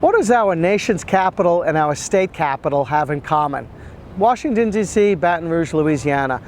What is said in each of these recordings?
What does our nation's capital and our state capital have in common? Washington, D.C., Baton Rouge, Louisiana.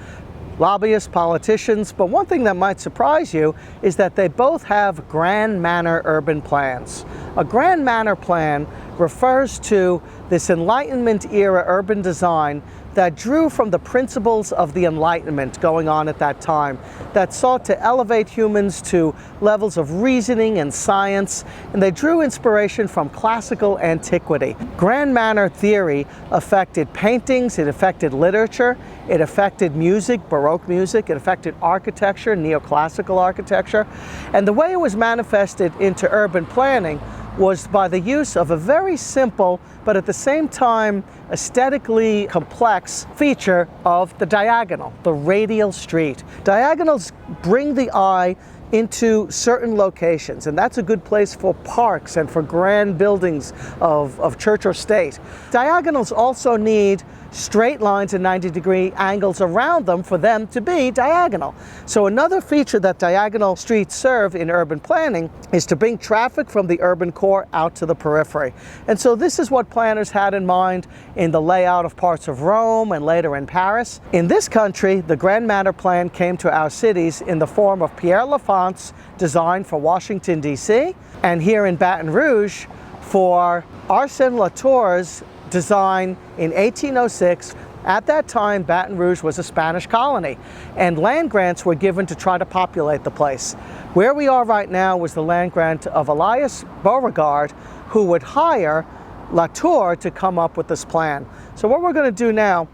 Lobbyists, politicians, but one thing that might surprise you is that they both have grand manner urban plans. A grand manner plan refers to this Enlightenment era urban design that drew from the principles of the Enlightenment going on at that time, that sought to elevate humans to levels of reasoning and science, and they drew inspiration from classical antiquity. Grand manner theory affected paintings, it affected literature, it affected music, Baroque music, it affected architecture, neoclassical architecture, and the way it was manifested into urban planning was by the use of a very simple, but at the same time aesthetically complex feature of the diagonal, the radial street. Diagonals bring the eye into certain locations, and that's a good place for parks and for grand buildings of church or state. Diagonals also need straight lines and 90-degree angles around them for them to be diagonal. So another feature that diagonal streets serve in urban planning is to bring traffic from the urban core out to the periphery. And so this is what planners had in mind in the layout of parts of Rome and later in Paris. In this country, the grand manner plan came to our cities in the form of Pierre L'Enfant's design for Washington, D.C., and here in Baton Rouge for Arsène Latour's design in 1806. At that time, Baton Rouge was a Spanish colony, and land grants were given to try to populate the place. Where we are right now was the land grant of Elias Beauregard, who would hire Latour to come up with this plan. So what we're going to do now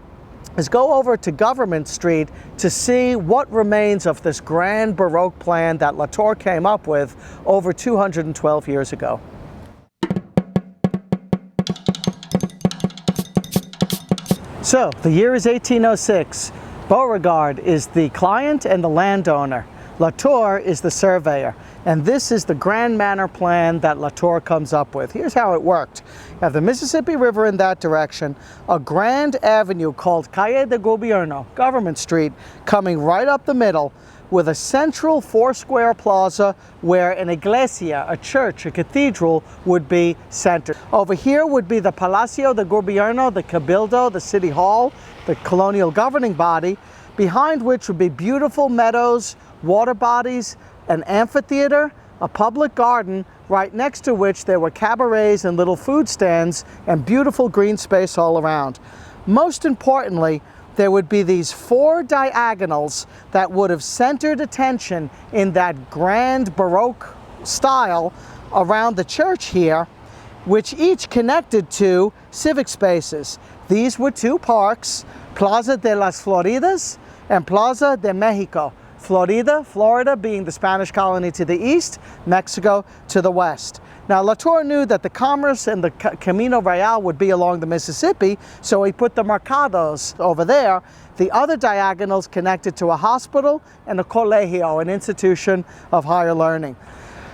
is go over to Government Street to see what remains of this grand Baroque plan that Latour came up with over 212 years ago. So, the year is 1806. Beauregard is the client and the landowner. Latour is the surveyor. And this is the grand manner plan that Latour comes up with. Here's how it worked. You have the Mississippi River in that direction, a grand avenue called Calle de Gobierno, Government Street, coming right up the middle, with a central four-square plaza where an iglesia, a church, a cathedral, would be centered. Over here would be the Palacio de Gobierno, the Cabildo, the City Hall, the colonial governing body, behind which would be beautiful meadows, water bodies, an amphitheater, a public garden, right next to which there were cabarets and little food stands and beautiful green space all around. Most importantly, there would be these four diagonals that would have centered attention in that grand Baroque style around the church here, which each connected to civic spaces. These were two parks, Plaza de las Floridas and Plaza de Mexico. Florida being the Spanish colony to the east, Mexico to the west. Now, Latour knew that the commerce and the Camino Real would be along the Mississippi, so he put the mercados over there. The other diagonals connected to a hospital and a colegio, an institution of higher learning.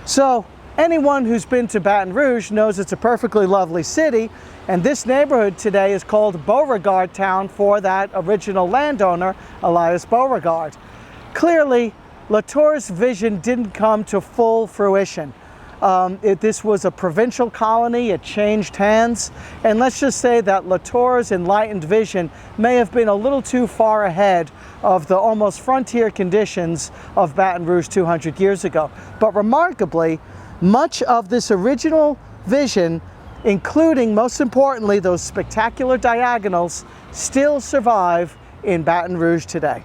So, anyone who's been to Baton Rouge knows it's a perfectly lovely city, and this neighborhood today is called Beauregard Town for that original landowner, Elias Beauregard. Clearly, Latour's vision didn't come to full fruition. This was a provincial colony, it changed hands, and let's just say that Latour's enlightened vision may have been a little too far ahead of the almost frontier conditions of Baton Rouge 200 years ago. But remarkably, much of this original vision, including most importantly those spectacular diagonals, still survive in Baton Rouge today.